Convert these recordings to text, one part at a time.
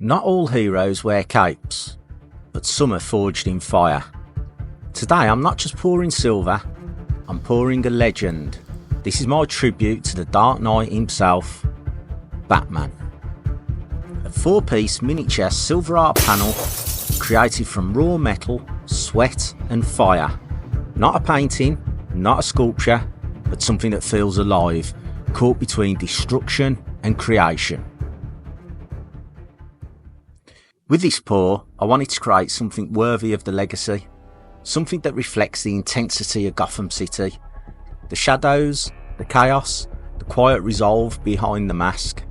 Not all heroes wear capes, but some are forged in fire. Today I'm not just pouring silver, I'm pouring a legend. This is my tribute to the Dark Knight himself, Batman. A 4-piece miniature silver art panel created from raw metal, sweat and fire. Not a painting, not a sculpture, but something that feels alive, caught between destruction and creation. With this pour, I wanted to create something worthy of the legacy, something that reflects the intensity of Gotham City, the shadows, the chaos, the quiet resolve behind the mask.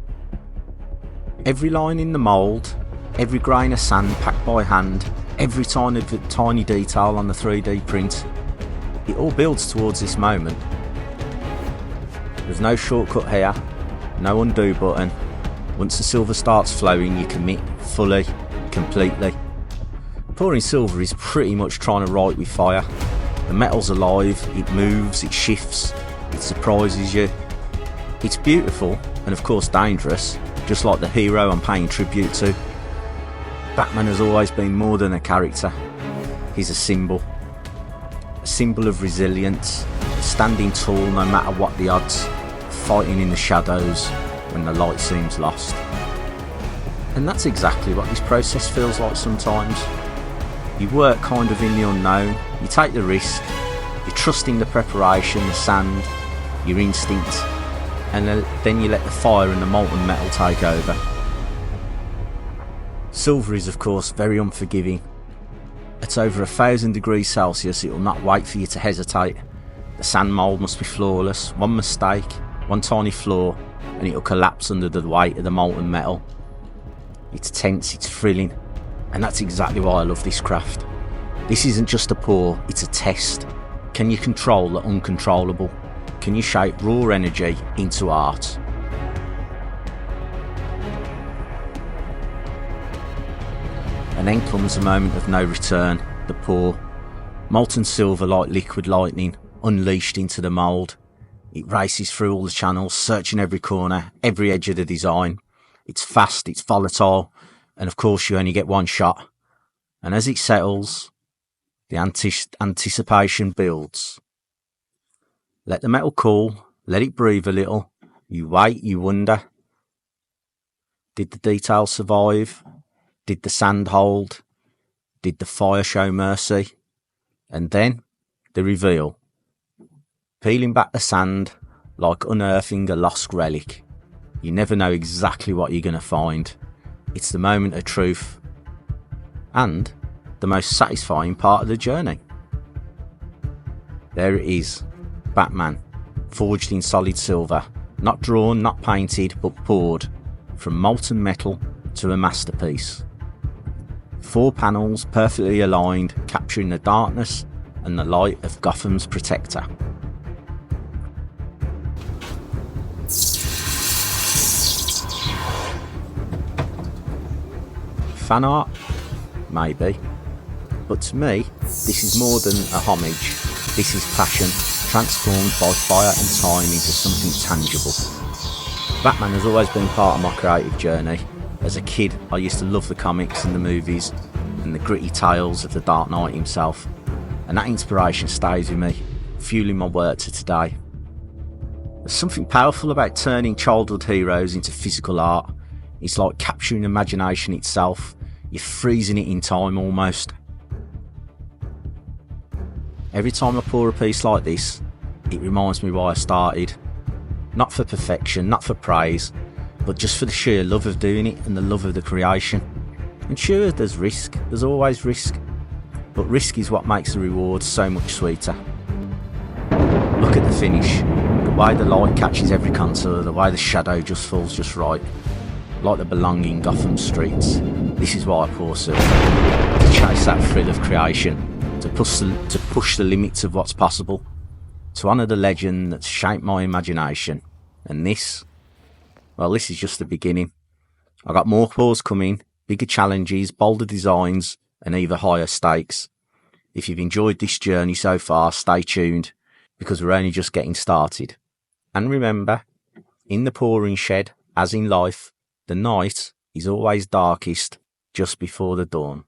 Every line in the mould, every grain of sand packed by hand, every tiny detail on the 3D print, it all builds towards this moment. There's no shortcut here, no undo button. Once the silver starts flowing, you commit fully, completely. Pouring silver is pretty much trying to write with fire. The metal's alive, it moves, it shifts, it surprises you. It's beautiful and of course dangerous, just like the hero I'm paying tribute to. Batman has always been more than a character. He's a symbol of resilience, standing tall no matter what the odds, fighting in the shadows when the light seems lost. And that's exactly what this process feels like sometimes. You work kind of in the unknown, you take the risk, you trust in the preparation, the sand, your instinct, and then you let the fire and the molten metal take over. Silver is of course very unforgiving. At over 1,000 degrees Celsius it will not wait for you to hesitate. The sand mould must be flawless, one mistake, one tiny flaw, and it will collapse under the weight of the molten metal. It's tense, it's thrilling, and that's exactly why I love this craft. This isn't just a pour, it's a test. Can you control the uncontrollable? Can you shape raw energy into art? And then comes the moment of no return, the pour. Molten silver like liquid lightning, unleashed into the mould. It races through all the channels, searching every corner, every edge of the design. It's fast, it's volatile, and of course you only get one shot. And as it settles, the anticipation builds. Let the metal cool, let it breathe a little. You wait, you wonder. Did the detail survive? Did the sand hold? Did the fire show mercy? And then, the reveal. Peeling back the sand, like unearthing a lost relic. You never know exactly what you're going to find. It's the moment of truth. And the most satisfying part of the journey. There it is. Batman. Forged in solid silver. Not drawn, not painted, but poured. From molten metal to a masterpiece. 4 panels perfectly aligned, capturing the darkness and the light of Gotham's protector. Fan art? Maybe. But to me, this is more than a homage. This is passion, transformed by fire and time into something tangible. Batman has always been part of my creative journey. As a kid, I used to love the comics and the movies and the gritty tales of the Dark Knight himself. And that inspiration stays with me, fueling my work to today. There's something powerful about turning childhood heroes into physical art. It's like capturing imagination itself. You're freezing it in time almost. Every time I pour a piece like this, it reminds me why I started. Not for perfection, not for praise, but just for the sheer love of doing it and the love of the creation. And sure, there's risk, there's always risk, but risk is what makes the reward so much sweeter. Look at the finish, the way the light catches every contour, the way the shadow just falls just right, like they belong in Gotham streets. This is why I pour silver, to chase that thrill of creation, to push the limits of what's possible, to honour the legend that's shaped my imagination. And this, well, this is just the beginning. I got more pours coming, bigger challenges, bolder designs, and even higher stakes. If you've enjoyed this journey so far, stay tuned, because we're only just getting started. And remember, in the pouring shed, as in life, the night is always darkest just before the dawn.